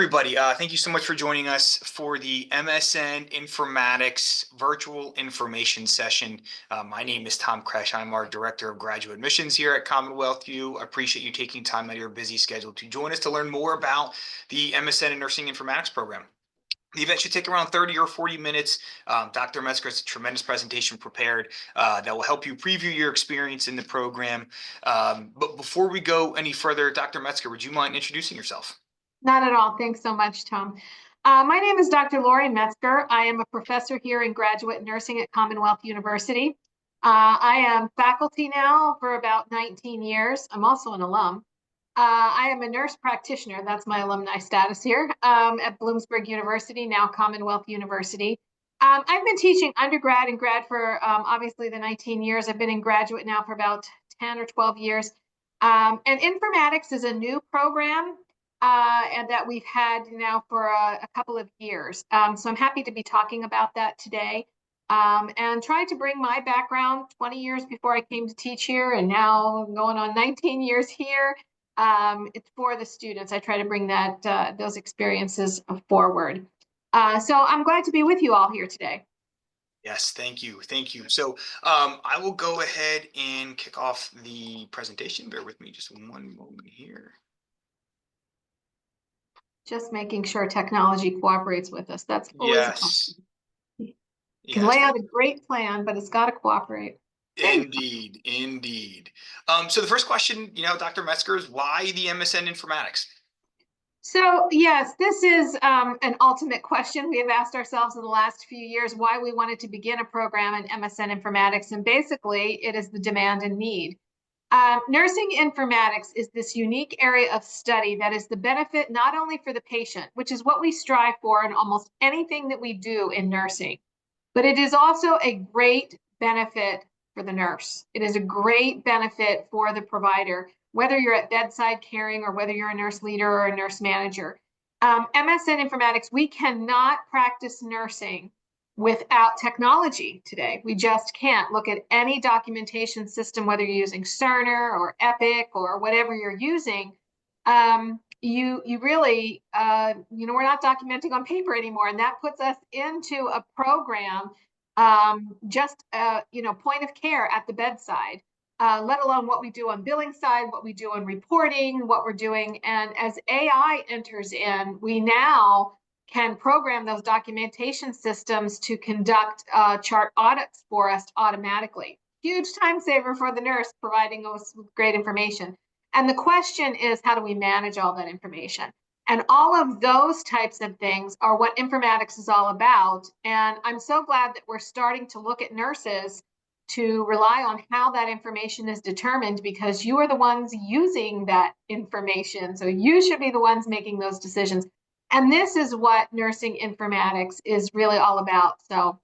Everybody, thank you so much for joining us for the MSN Informatics virtual information session. My name is Tom Kresh. I'm our Director of Graduate Admissions here at Commonwealth U. I appreciate you taking time out of your busy schedule to join us to learn more about the MSN in Nursing Informatics program. The event should take around 30 or 40 minutes. Dr. Metzger has a tremendous presentation prepared that will help you preview your experience in the program. But before we go any further, Dr. Metzger, would you mind introducing yourself? Not at all. Thanks so much, Tom. My name is Dr. Lori Metzger. I am a professor here in graduate nursing at Commonwealth University. I am faculty now for about 19 years. I'm also an alum. I am a nurse practitioner. That's my alumni status here at Bloomsburg University, now Commonwealth University. I've been teaching undergrad and grad for obviously the 19 years. I've been in graduate now for about 10 or 12 years. And informatics is a new program and that we've had now for a couple of years. So I'm happy to be talking about that today and trying to bring my background 20 years before I came to teach here and now going on 19 years here. It's for the students. I try to bring that those experiences forward. So I'm glad to be with you all here today. Yes, thank you. Thank you. So I will go ahead and kick off the presentation. Bear with me just one moment here. Just making sure technology cooperates with us. That's always yes. You can lay out a great plan, but it's got to cooperate. Indeed, indeed. So the first question, Dr. Metzger, is why the MSN Informatics? So yes, this is an ultimate question we have asked ourselves in the last few years, why we wanted to begin a program in MSN Informatics. And basically, it is the demand and need. Nursing informatics is this unique area of study that is the benefit not only for the patient, which is what we strive for in almost anything that we do in nursing, but it is also a great benefit for the nurse. It is a great benefit for the provider, whether you're at bedside caring or whether you're a nurse leader or a nurse manager. MSN Informatics, we cannot practice nursing without technology today. We just can't. Look at any documentation system, whether you're using Cerner or Epic or whatever you're using. You really, we're not documenting on paper anymore, and that puts us into a program, point of care at the bedside, let alone what we do on billing side, what we do on reporting, what we're doing. And as AI enters in, we now can program those documentation systems to conduct chart audits for us automatically. Huge time saver for the nurse, providing us with great information. And the question is, how do we manage all that information? And all of those types of things are what informatics is all about. And I'm so glad that we're starting to look at nurses to rely on how that information is determined, because you are the ones using that information. So you should be the ones making those decisions. And this is what nursing informatics is really all about. So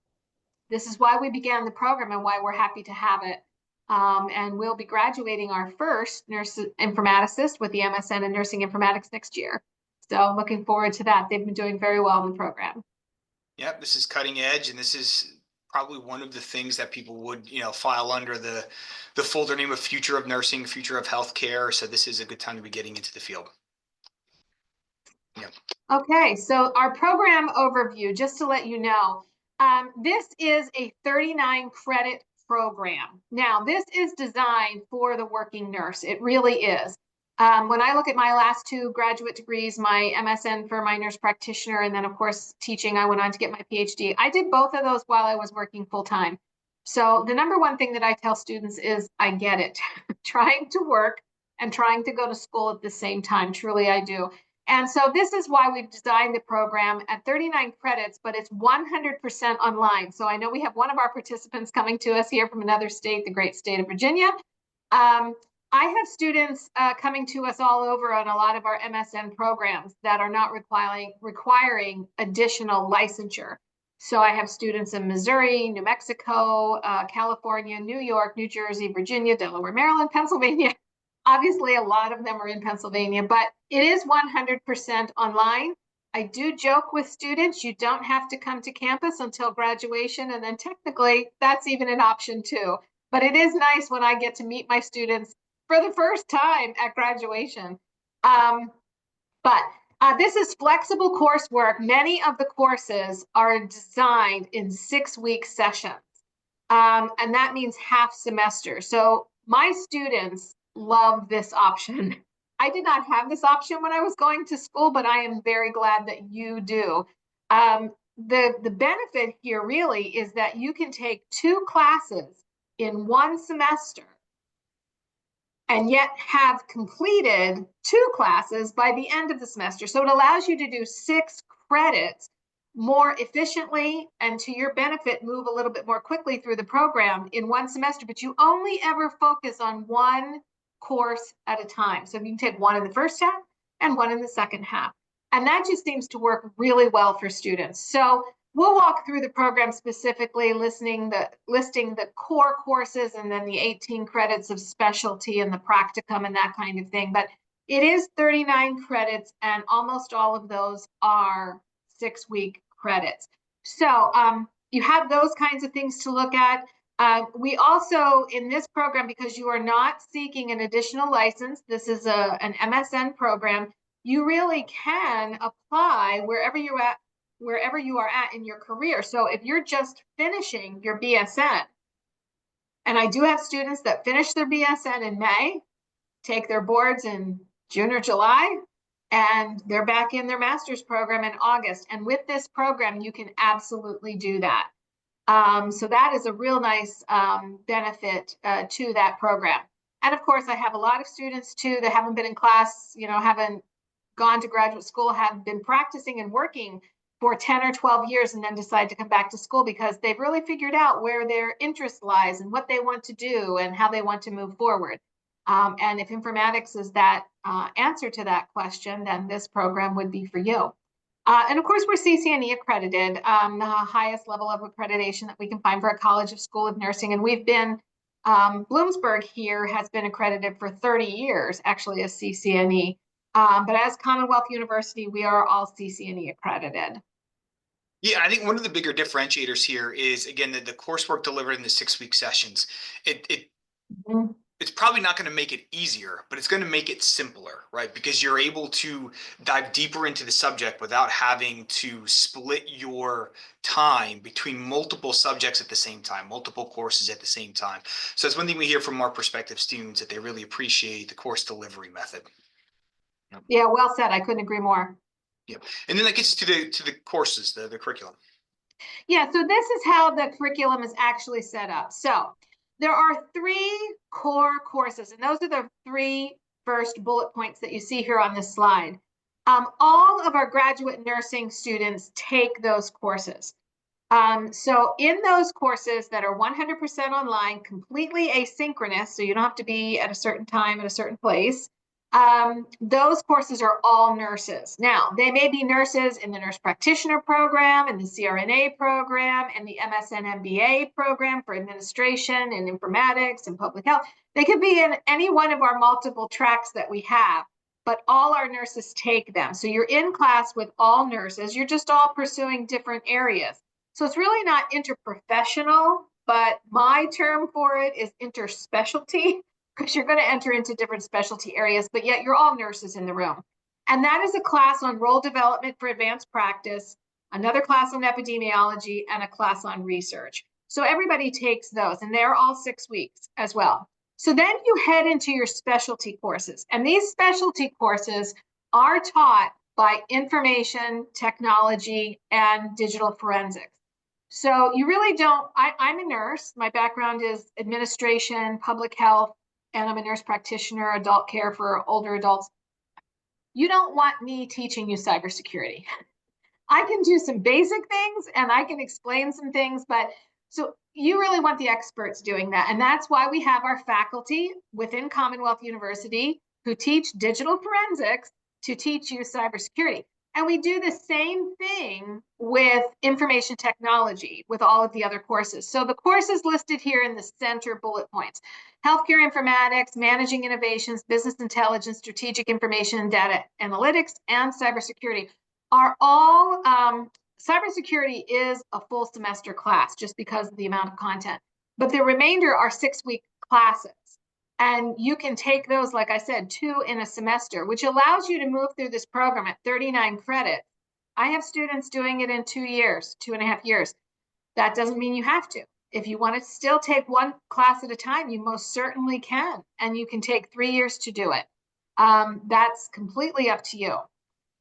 this is why we began the program and why we're happy to have it. And we'll be graduating our first nurse informaticist with the MSN in Nursing Informatics next year. So looking forward to that. They've been doing very well in the program. Yep, this is cutting edge, and this is probably one of the things that people would, file under the folder name of Future of Nursing, Future of Healthcare. So this is a good time to be getting into the field. Yep. Okay, so our program overview, just to let you know, this is a 39 credit program. Now, this is designed for the working nurse. It really is. When I look at my last two graduate degrees, my MSN for my nurse practitioner, and then of course teaching, I went on to get my PhD. I did both of those while I was working full time. So the number one thing that I tell students is, I get it. Trying to work and trying to go to school at the same time, truly I do. And so this is why we've designed the program at 39 credits, but it's 100% online. So I know we have one of our participants coming to us here from another state, the great state of Virginia. I have students coming to us all over on a lot of our MSN programs that are not requiring additional licensure. So I have students in Missouri, New Mexico, California, New York, New Jersey, Virginia, Delaware, Maryland, Pennsylvania. Obviously, a lot of them are in Pennsylvania, but it is 100% online. I do joke with students, you don't have to come to campus until graduation, and then technically that's even an option too. But it is nice when I get to meet my students for the first time at graduation. But This is flexible coursework. Many of the courses are designed in 6-week sessions, and that means half semester. So my students love this option. I did not have this option when I was going to school, but I am very glad that you do. The benefit here really is that you can take 2 classes in 1 semester and yet have completed 2 classes by the end of the semester. So it allows you to do 6 credits more efficiently and to your benefit, move a little bit more quickly through the program in 1 semester, but you only ever focus on 1 course at a time. So you can take 1 in the first half and 1 in the second half. And that just seems to work really well for students. So we'll walk through the program specifically, listing the core courses and then the 18 credits of specialty and the practicum and that kind of thing. But it is 39 credits, and almost all of those are 6-week credits. So you have those kinds of things to look at. We also, in this program, because you are not seeking an additional license, this is an MSN program, you really can apply wherever you are at in your career. So if you're just finishing your BSN, and I do have students that finish their BSN in May, take their boards in June or July, and they're back in their master's program in August. And with this program, you can absolutely do that. So that is a real nice benefit to that program. And of course, I have a lot of students too that haven't been in class, haven't gone to graduate school, have been practicing and working for 10 or 12 years and then decide to come back to school because they've really figured out where their interest lies and what they want to do and how they want to move forward. And if informatics is that answer to that question, then this program would be for you. And of course, we're CCNE accredited, the highest level of accreditation that we can find for a college of school of nursing. And we've been, Bloomsburg here has been accredited for 30 years, actually, as CCNE. But as Commonwealth University, we are all CCNE accredited. Yeah, I think one of the bigger differentiators here is, again, the coursework delivered in the 6-week sessions. It's probably not going to make it easier, but it's going to make it simpler, right? Because you're able to dive deeper into the subject without having to split your time between multiple subjects at the same time, multiple courses at the same time. So that's one thing we hear from our prospective students, that they really appreciate the course delivery method. Yeah, well said. I couldn't agree more. Yeah, and then that gets to the courses, the curriculum. Yeah, so this is how the curriculum is actually set up. So there are 3 core courses, and those are the 3 first bullet points that you see here on this slide. All of our graduate nursing students take those courses. So in those courses that are 100% online, completely asynchronous, so you don't have to be at a certain time at a certain place, those courses are all nurses. Now, they may be nurses in the nurse practitioner program, in the CRNA program, and the MSN MBA program for administration and informatics and public health. They could be in any one of our multiple tracks that we have, but all our nurses take them. So you're in class with all nurses. You're just all pursuing different areas. So it's really not interprofessional, but my term for it is interspecialty, because you're going to enter into different specialty areas, but yet you're all nurses in the room. And that is a class on role development for advanced practice, another class on epidemiology, and a class on research. So everybody takes those, and they're all 6 weeks as well. So then you head into your specialty courses, and these specialty courses are taught by information technology and digital forensics. So you really don't, I'm a nurse. My background is administration, public health, and I'm a nurse practitioner, adult care for older adults. You don't want me teaching you cybersecurity. I can do some basic things and I can explain some things, but so you really want the experts doing that. And that's why we have our faculty within Commonwealth University who teach digital forensics to teach you cybersecurity. And we do the same thing with information technology with all of the other courses. So the courses listed here in the center bullet points: healthcare informatics, managing innovations, business intelligence, strategic information and data analytics, and cybersecurity are all, cybersecurity is a full semester class just because of the amount of content, but the remainder are 6-week classes. And you can take those, like I said, 2 in a semester, which allows you to move through this program at 39 credits. I have students doing it in 2 years, 2.5 years. That doesn't mean you have to. If you want to still take one class at a time, you most certainly can. And you can take 3 years to do it. That's completely up to you.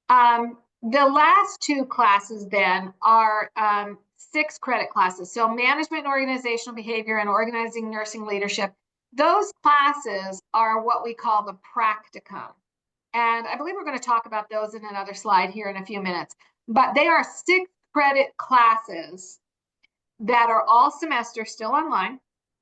The last 2 classes then are 6 credit classes. So management and organizational behavior and organizing nursing leadership. Those classes are what we call the practicum. And I believe we're going to talk about those in another slide here in a few minutes. But they are 6 credit classes that are all semester still online,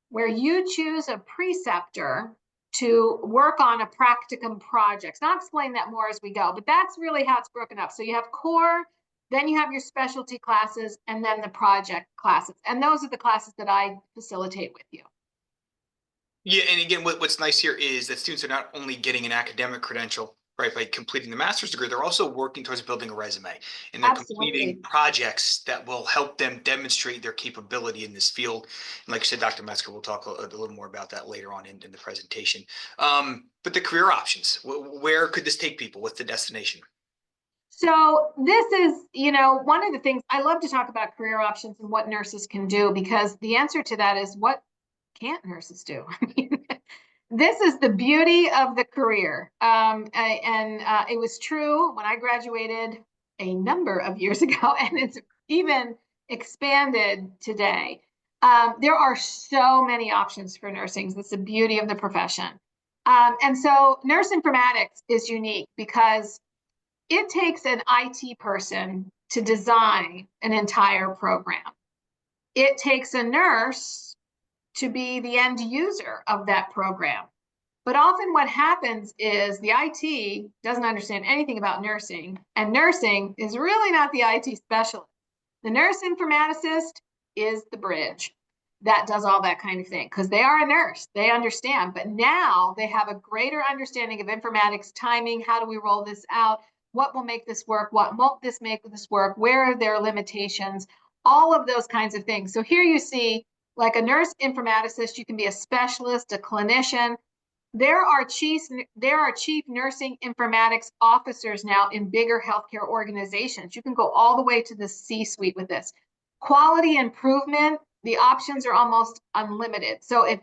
where you choose a preceptor to work on a practicum project. And I'll explain that more as we go, but that's really how it's broken up. So you have core, then you have your specialty classes, and then the project classes. And those are the classes that I facilitate with you. Yeah, and again, what's nice here is that students are not only getting an academic credential, right, by completing the master's degree, they're also working towards building a resume, and they're completing projects that will help them demonstrate their capability in this field. And like you said, Dr. Metzger, we'll talk a little more about that later on in the presentation. But the career options, where could this take people? What's the destination? So this is, one of the things I love to talk about career options and what nurses can do, because the answer to that is, what can't nurses do? I mean, this is the beauty of the career. It was true when I graduated a number of years ago, and it's even expanded today. There are so many options for nursing. That's the beauty of the profession. And so nurse informatics is unique because it takes an IT person to design an entire program. It takes a nurse to be the end user of that program. But often what happens is the IT doesn't understand anything about nursing, and nursing is really not the IT specialist. The nurse informaticist is the bridge that does all that kind of thing, because they are a nurse, they understand, but now they have a greater understanding of informatics, timing, how do we roll this out, what will make this work, what won't this make this work, where are their limitations, all of those kinds of things. So here you see, like a nurse informaticist, you can be a specialist, a clinician. There are chief nursing informatics officers now in bigger healthcare organizations. You can go all the way to the C-suite with this. Quality improvement, the options are almost unlimited. So if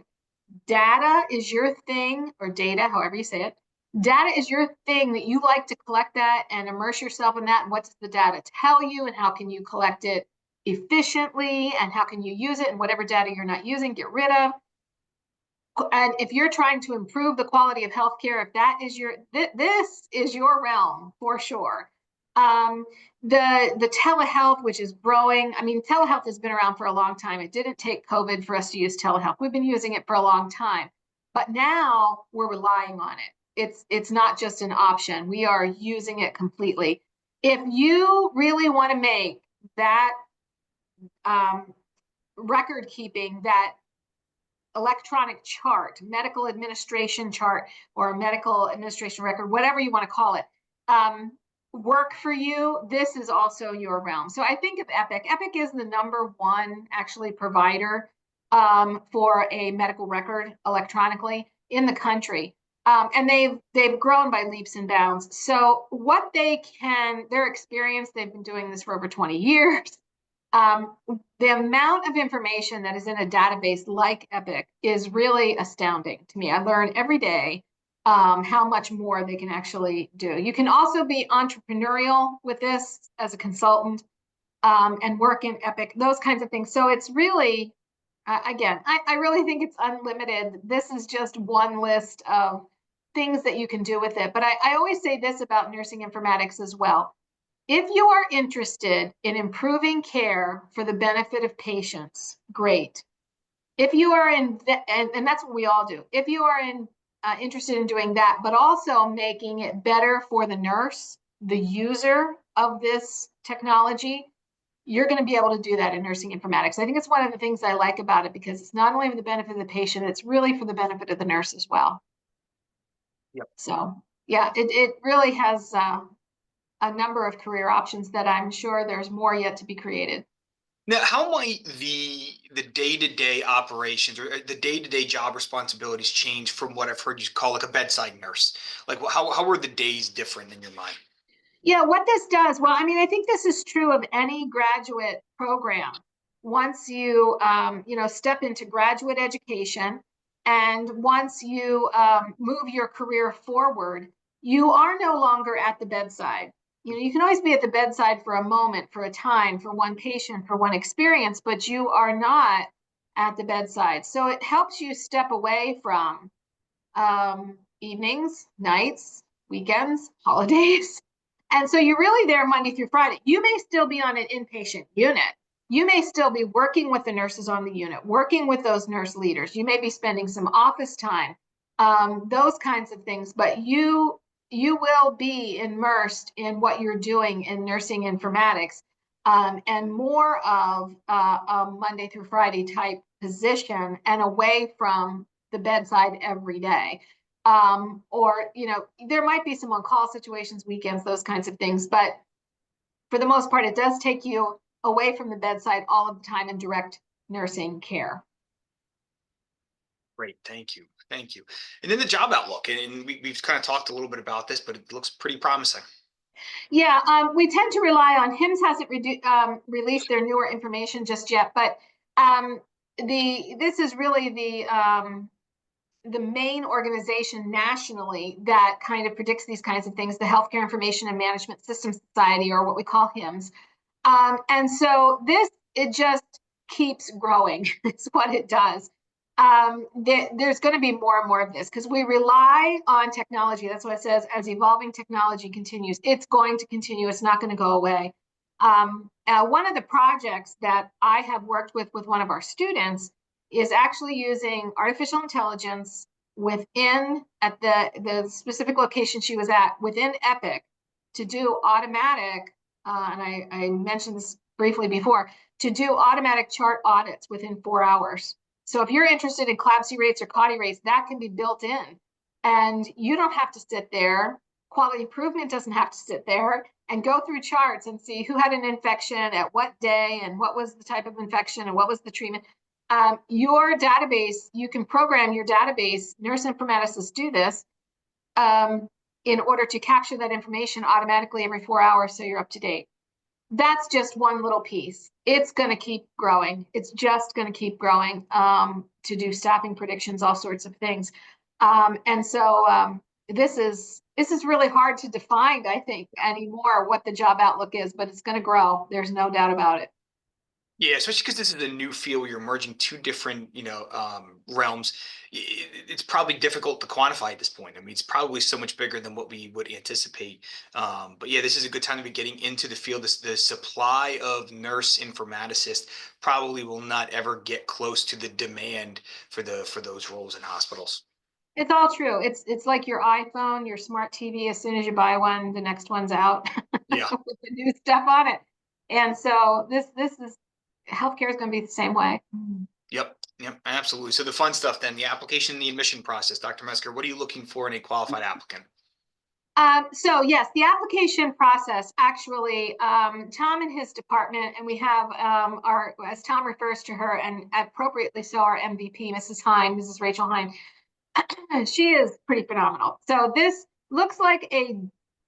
data is your thing, or data, however you say it, data is your thing, that you like to collect that and immerse yourself in that, and what's the data tell you, and how can you collect it efficiently, and how can you use it, and whatever data you're not using, get rid of. And if you're trying to improve the quality of healthcare, if that is this is your realm for sure. The telehealth, which is growing. I mean, telehealth has been around for a long time. It didn't take COVID for us to use telehealth. We've been using it for a long time, but now we're relying on it. It's not just an option. We are using it completely. If you really want to make that record keeping, that electronic chart, medical administration chart, or medical administration record, whatever you want to call it, work for you, this is also your realm. So I think of Epic. Epic is the #1 actually provider for a medical record electronically in the country. And they've grown by leaps and bounds. So what their experience, they've been doing this for over 20 years. The amount of information that is in a database like Epic is really astounding to me. I learn every day how much more they can actually do. You can also be entrepreneurial with this as a consultant and work in Epic, those kinds of things. So it's really, again, I really think it's unlimited. This is just one list of things that you can do with it. But I always say this about nursing informatics as well. If you are interested in improving care for the benefit of patients, great. If you are and that's what we all do. If you are interested in doing that, but also making it better for the nurse, the user of this technology, you're going to be able to do that in nursing informatics. I think it's one of the things I like about it, because it's not only for the benefit of the patient, it's really for the benefit of the nurse as well. Yep. So yeah, it really has a number of career options that I'm sure there's more yet to be created. Now, how might the day-to-day operations or the day-to-day job responsibilities change from what I've heard you call like a bedside nurse? Like, how are the days different in your mind? Yeah, what this does, well, I mean, I think this is true of any graduate program. Once you, step into graduate education, and once you move your career forward, you are no longer at the bedside. You can always be at the bedside for a moment, for a time, for one patient, for one experience, but you are not at the bedside. So it helps you step away from evenings, nights, weekends, holidays. And so you're really there Monday through Friday. You may still be on an inpatient unit. You may still be working with the nurses on the unit, working with those nurse leaders. You may be spending some office time, those kinds of things. But you will be immersed in what you're doing in nursing informatics, and more of a Monday through Friday type position and away from the bedside every day. Or, there might be some on-call situations, weekends, those kinds of things, but for the most part, it does take you away from the bedside all of the time in direct nursing care. Great, thank you, thank you. And then the job outlook, and we've kind of talked a little bit about this, but it looks pretty promising. Yeah, we tend to rely on HIMSS hasn't released their newer information just yet, but this is really the main organization nationally that kind of predicts these kinds of things, the Healthcare Information and Management Systems Society, or what we call HIMSS. And so it just keeps growing. It's what it does. There's going to be more and more of this because we rely on technology. That's what it says. As evolving technology continues, it's going to continue. It's not going to go away. One of the projects that I have worked with one of our students is actually using artificial intelligence at the specific location she was at within Epic to do automatic, and I mentioned this briefly before, to do automatic chart audits within 4 hours. So if you're interested in CLABSI rates or CAUTI rates, that can be built in. And you don't have to sit there. Quality improvement doesn't have to sit there and go through charts and see who had an infection at what day and what was the type of infection and what was the treatment. Your database, you can program your database, nurse informaticists do this, in order to capture that information automatically every 4 hours so you're up to date. That's just one little piece. It's going to keep growing. It's just going to keep growing, to do staffing predictions, all sorts of things. And so this is really hard to define, I think, anymore what the job outlook is, but it's going to grow. There's no doubt about it. Yeah, especially because this is a new field where you're merging two different, realms. It's probably difficult to quantify at this point. I mean, it's probably so much bigger than what we would anticipate. But yeah, this is a good time to be getting into the field. The supply of nurse informaticists probably will not ever get close to the demand for those roles in hospitals. It's all true. It's like your iPhone, your smart TV. As soon as you buy one, the next one's out Yeah. with the new stuff on it. And so this is healthcare is going to be the same way. Yep. Yep. Absolutely. So the fun stuff then, the application and the admission process. Dr. Mesker, what are you looking for in a qualified applicant? So yes, the application process actually, Tom and his department, and we have as Tom refers to her, and appropriately so, our MVP, Mrs. Rachel Hine. She is pretty phenomenal. So this looks like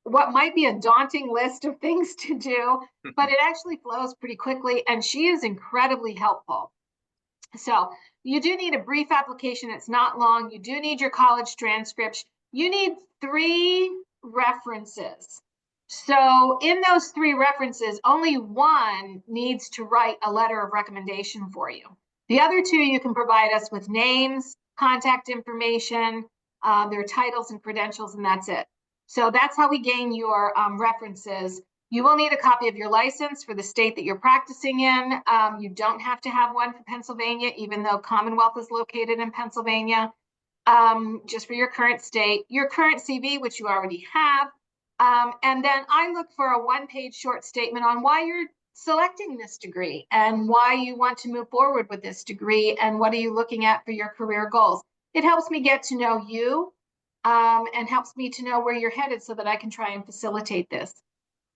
what might be a daunting list of things to do, but it actually flows pretty quickly, and she is incredibly helpful. So you do need a brief application. It's not long. You do need your college transcript. You need 3 references. So in those 3 references, only one needs to write a letter of recommendation for you. The other 2, you can provide us with names, contact information, their titles and credentials, and that's it. So that's how we gain your references. You will need a copy of your license for the state that you're practicing in. You don't have to have one for Pennsylvania, even though Commonwealth is located in Pennsylvania, just for your current state, your current CV, which you already have. And then I look for a 1-page short statement on why you're selecting this degree and why you want to move forward with this degree and what are you looking at for your career goals. It helps me get to know you, and helps me to know where you're headed so that I can try and facilitate this.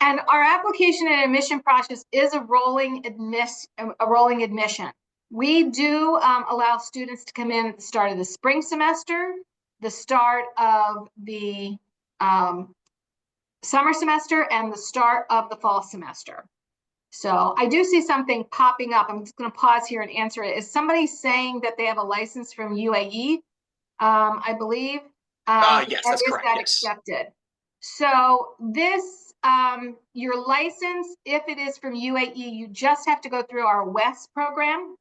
And our application and admission process is a rolling admission. We do allow students to come in at the start of the spring semester, the start of the summer semester, and the start of the fall semester. So I do see something popping up. I'm just going to pause here and answer it. Is somebody saying that they have a license from UAE? I believe. Yes, that's correct. That yes. accepted? So this, your license, if it is from UAE, you just have to go through our WES program.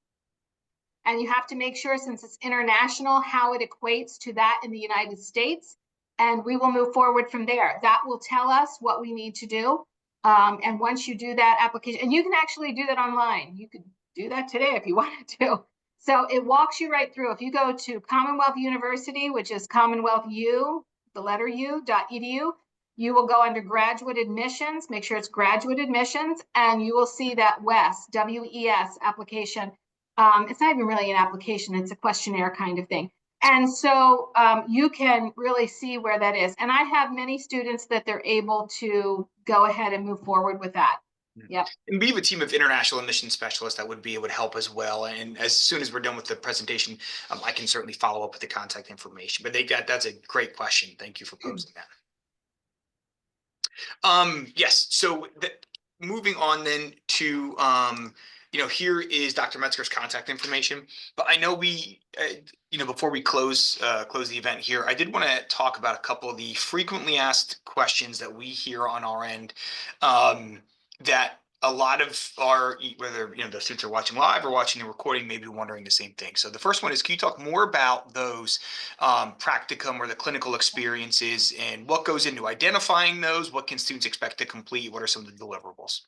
And you have to make sure, since it's international, how it equates to that in the United States. And we will move forward from there. That will tell us what we need to do. And once you do that application, and you can actually do that online. You could do that today if you wanted to. So it walks you right through. If you go to Commonwealth University, which is Commonwealth U, the letter U.edu, you will go under graduate admissions, make sure it's graduate admissions, and you will see that WES, W-E-S application. It's not even really an application, it's a questionnaire kind of thing. And so you can really see where that is. And I have many students that they're able to go ahead and move forward with that. Yep. And we have a team of international admission specialists that would help as well. And as soon as we're done with the presentation, I can certainly follow up with the contact information. But that's a great question. Thank you for posing that. Yes. So moving on then to here is Dr. Metzger's contact information. But I know we, before we close the event here, I did want to talk about a couple of the frequently asked questions that we hear on our end that a lot of our, whether the students are watching live or watching the recording, may be wondering the same thing. So the first one is, can you talk more about those practicum or the clinical experiences and what goes into identifying those? What can students expect to complete? What are some of the deliverables?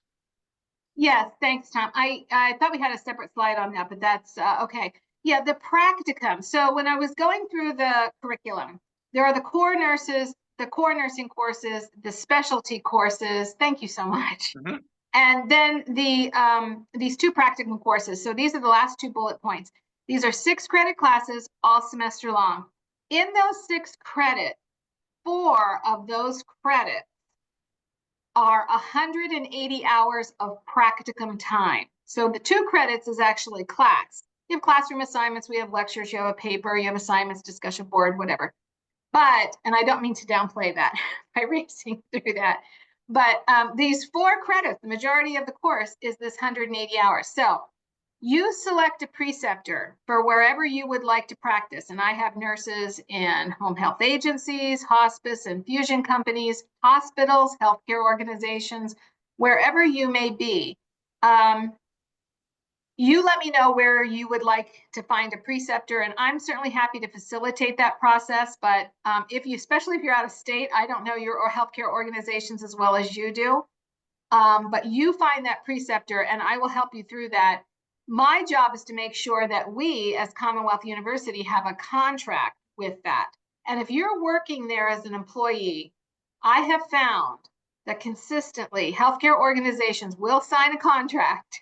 Yes, thanks, Tom. I thought we had a separate slide on that, but that's okay. Yeah, the practicum. So when I was going through the curriculum, there are the core nurses, the core nursing courses, the specialty courses. Thank you so much. Mm-hmm. And then these two practicum courses. So these are the last two bullet points. These are 6 credit classes, all semester long. In those 6 credits, 4 of those credits are 180 hours of practicum time. So the 2 credits is actually class. You have classroom assignments, we have lectures, you have a paper, you have assignments, discussion board, whatever. But, and I don't mean to downplay that by racing through that, but these 4 credits, the majority of the course is this 180 hours. So you select a preceptor for wherever you would like to practice. And I have nurses in home health agencies, hospice, infusion companies, hospitals, healthcare organizations, wherever you may be. You let me know where you would like to find a preceptor, and I'm certainly happy to facilitate that process. But especially if you're out of state, I don't know your healthcare organizations as well as you do. But you find that preceptor, and I will help you through that. My job is to make sure that we, as Commonwealth University, have a contract with that. And if you're working there as an employee, I have found that consistently healthcare organizations will sign a contract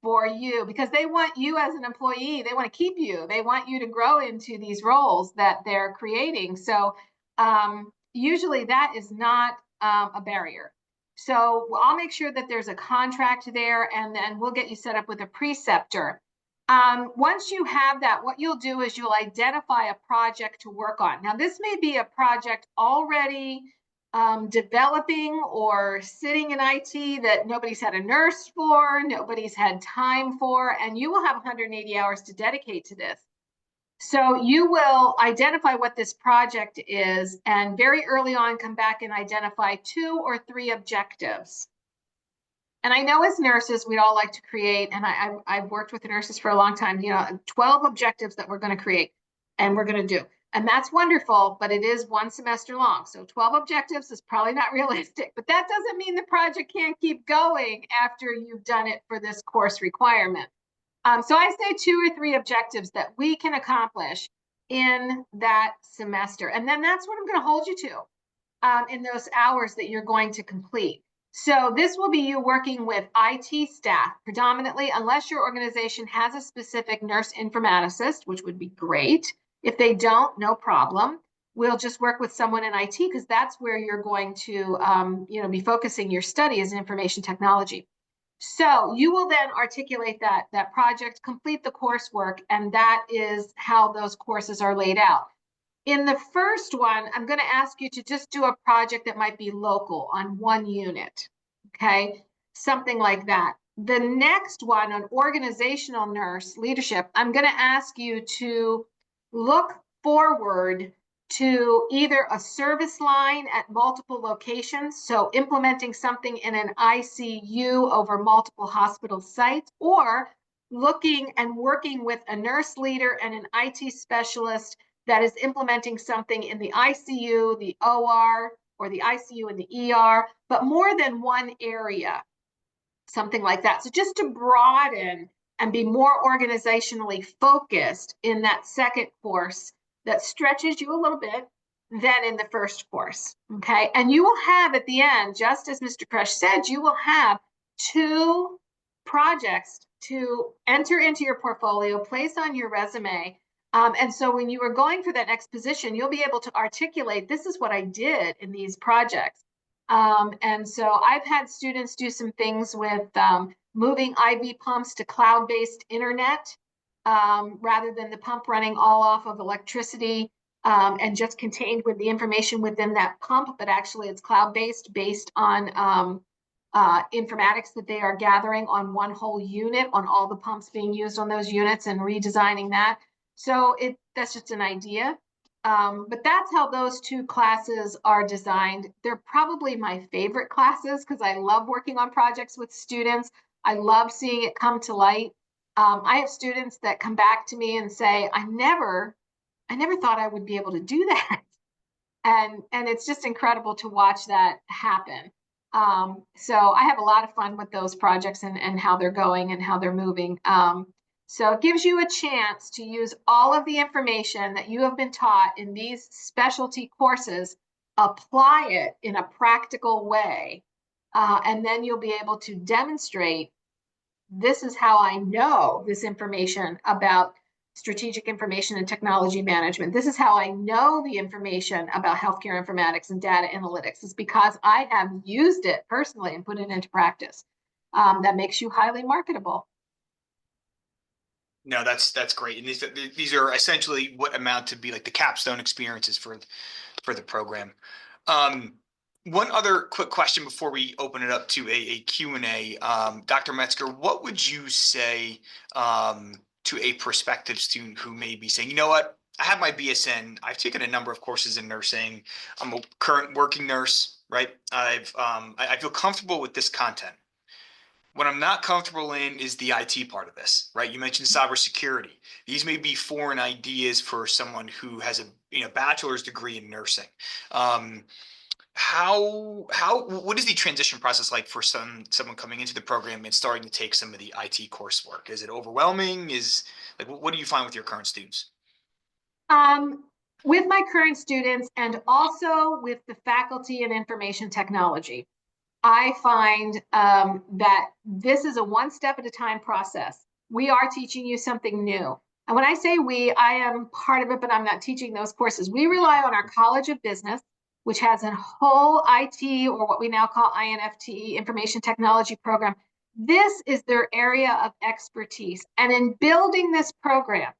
for you because they want you as an employee. They want to keep you. They want you to grow into these roles that they're creating. So usually that is not a barrier. So I'll make sure that there's a contract there, and then we'll get you set up with a preceptor. Once you have that, what you'll do is you'll identify a project to work on. Now, this may be a project already developing or sitting in IT that nobody's had a nurse for, nobody's had time for, and you will have 180 hours to dedicate to this. So you will identify what this project is, and very early on come back and identify 2 or 3 objectives. And I know as nurses, we'd all like to create, and I've worked with the nurses for a long time, 12 objectives that we're going to create and we're going to do. And that's wonderful, but it is 1 semester long. So 12 objectives is probably not realistic, but that doesn't mean the project can't keep going after you've done it for this course requirement. So I say 2 or 3 objectives that we can accomplish in that semester. And then that's what I'm going to hold you to in those hours that you're going to complete. So this will be you working with IT staff predominantly, unless your organization has a specific nurse informaticist, which would be great. If they don't, no problem. we'll just work with someone in IT because that's where you're going to, be focusing your study as information technology. So you will then articulate that project, complete the coursework, and that is how those courses are laid out. In the first one, I'm going to ask you to just do a project that might be local on one unit, okay? Something like that. The next one on organizational nurse leadership, I'm going to ask you to look forward to either a service line at multiple locations, so implementing something in an ICU over multiple hospital sites, or looking and working with a nurse leader and an IT specialist that is implementing something in the ICU, the OR, or the ICU and the ER, but more than one area, something like that. So just to broaden and be more organizationally focused in that second course that stretches you a little bit than in the first course, okay? And you will have at the end, just as Mr. Kresh said, you will have 2 projects to enter into your portfolio, place on your resume. And so when you are going for that next position, you'll be able to articulate, this is what I did in these projects. And so I've had students do some things with moving IV pumps to cloud-based internet rather than the pump running all off of electricity and just contained with the information within that pump, but actually it's cloud-based based on informatics that they are gathering on one whole unit, on all the pumps being used on those units and redesigning that. So that's just an idea. But that's how those 2 classes are designed. They're probably my favorite classes because I love working on projects with students. I love seeing it come to light. I have students that come back to me and say, I never thought I would be able to do that. And it's just incredible to watch that happen. So I have a lot of fun with those projects and how they're going and how they're moving. So it gives you a chance to use all of the information that you have been taught in these specialty courses, apply it in a practical way, and then you'll be able to demonstrate, this is how I know this information about strategic information and technology management. This is how I know the information about healthcare informatics and data analytics. It's because I have used it personally and put it into practice. That makes you highly marketable. No, that's great. And these are essentially what amount to be like the capstone experiences for the program. One other quick question before we open it up to a Q&A. Dr. Metzger, what would you say to a prospective student who may be saying, you know what, I have my BSN, I've taken a number of courses in nursing, I'm a current working nurse, right? I feel comfortable with this content. What I'm not comfortable in is the IT part of this, right? You mentioned cybersecurity. These may be foreign ideas for someone who has a bachelor's degree in nursing. What is the transition process like for someone coming into the program and starting to take some of the IT coursework? Is it overwhelming? What do you find with your current students? With my current students and also with the faculty in information technology, I find that this is a one step at a time process. We are teaching you something new. And when I say we, I am part of it, but I'm not teaching those courses. We rely on our College of Business, which has a whole IT, or what we now call INFT, information technology program. This is their area of expertise. And in building this program,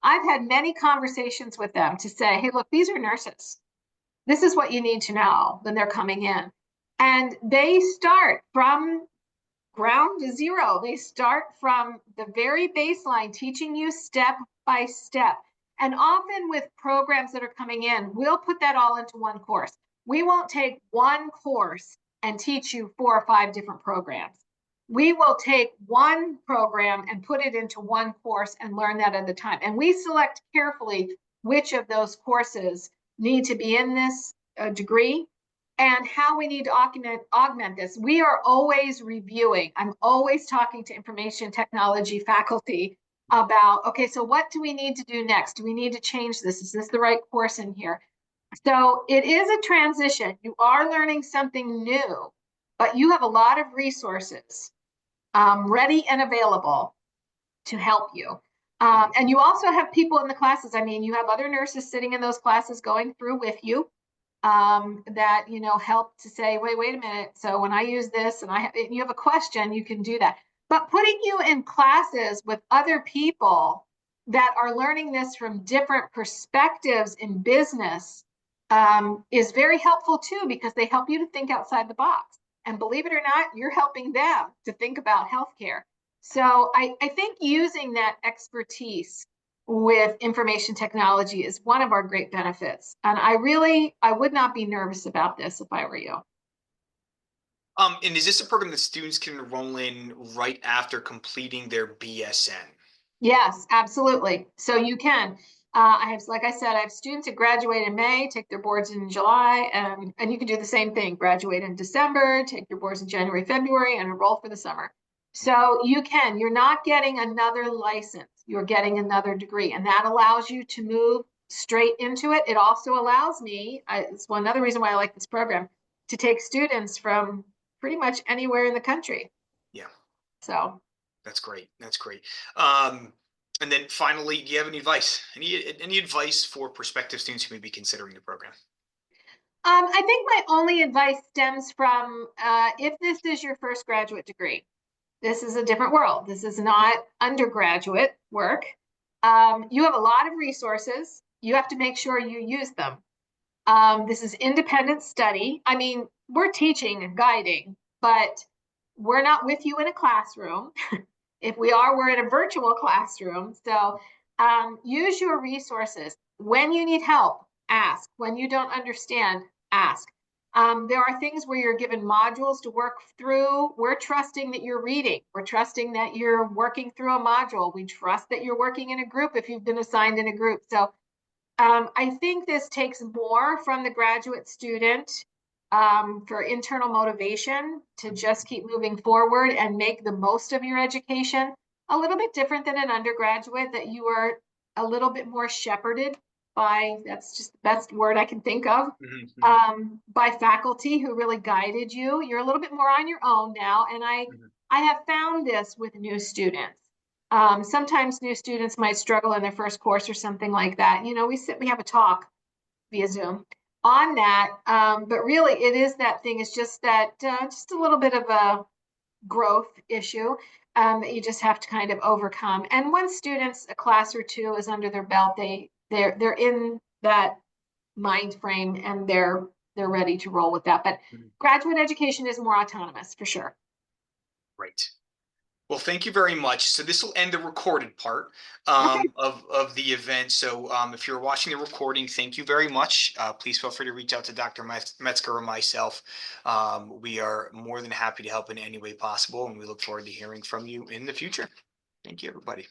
I've had many conversations with them to say, hey, look, these are nurses. This is what you need to know when they're coming in. And they start from ground zero. They start from the very baseline, teaching you step by step. And often with programs that are coming in, we'll put that all into one course. We won't take one course and teach you 4 or 5 different programs. We will take one program and put it into one course and learn that at a time. And we select carefully which of those courses need to be in this degree and how we need to augment this. We are always reviewing. I'm always talking to information technology faculty about, okay, so what do we need to do next? Do we need to change this? Is this the right course in here? So it is a transition. You are learning something new, but you have a lot of resources ready and available to help you. And you also have people in the classes. I mean, you have other nurses sitting in those classes going through with you that, you know, help to say, wait a minute. So when I use this and you have a question, you can do that. But putting you in classes with other people that are learning this from different perspectives in business is very helpful too, because they help you to think outside the box. And believe it or not, you're helping them to think about healthcare. So I think using that expertise with information technology is one of our great benefits. And I would not be nervous about this if I were you. And is this a program that students can enroll in right after completing their BSN? Yes, absolutely. So you can. Like I said, I have students that graduate in May, take their boards in July, and you can do the same thing. Graduate in December, take your boards in January, February, and enroll for the summer. So you can. You're not getting another license. You're getting another degree, and that allows you to move straight into it. It also allows me, it's another reason why I like this program, to take students from pretty much anywhere in the country. Yeah. So. That's great. That's great. And then finally, do you have any advice? Any advice for prospective students who may be considering the program? I think my only advice stems from if this is your first graduate degree, this is a different world. This is not undergraduate work. You have a lot of resources. You have to make sure you use them. This is independent study. I mean, we're teaching and guiding, but we're not with you in a classroom. If we are, we're in a virtual classroom. So use your resources. When you need help, ask. When you don't understand, ask. There are things where you're given modules to work through. We're trusting that you're reading. We're trusting that you're working through a module. We trust that you're working in a group if you've been assigned in a group. So I think this takes more from the graduate student for internal motivation to just keep moving forward and make the most of your education. A little bit different than an undergraduate, that you are a little bit more shepherded by, that's just the best word I can think of, by faculty who really guided you. You're a little bit more on your own now. And I have found this with new students. Sometimes new students might struggle in their first course or something like that. You know, we have a talk via Zoom on that. But really it is that thing. It's just that, just a little bit of a growth issue that you just have to kind of overcome. And once students, a class or two is under their belt, they're in that mind frame and they're ready to roll with that. But graduate education is more autonomous for sure. Right. Well, thank you very much. So this will end the recorded part Okay. of the event. So if you're watching the recording, thank you very much. Please feel free to reach out to Dr. Metzger or myself. We are more than happy to help in any way possible, and we look forward to hearing from you in the future. Thank you, everybody.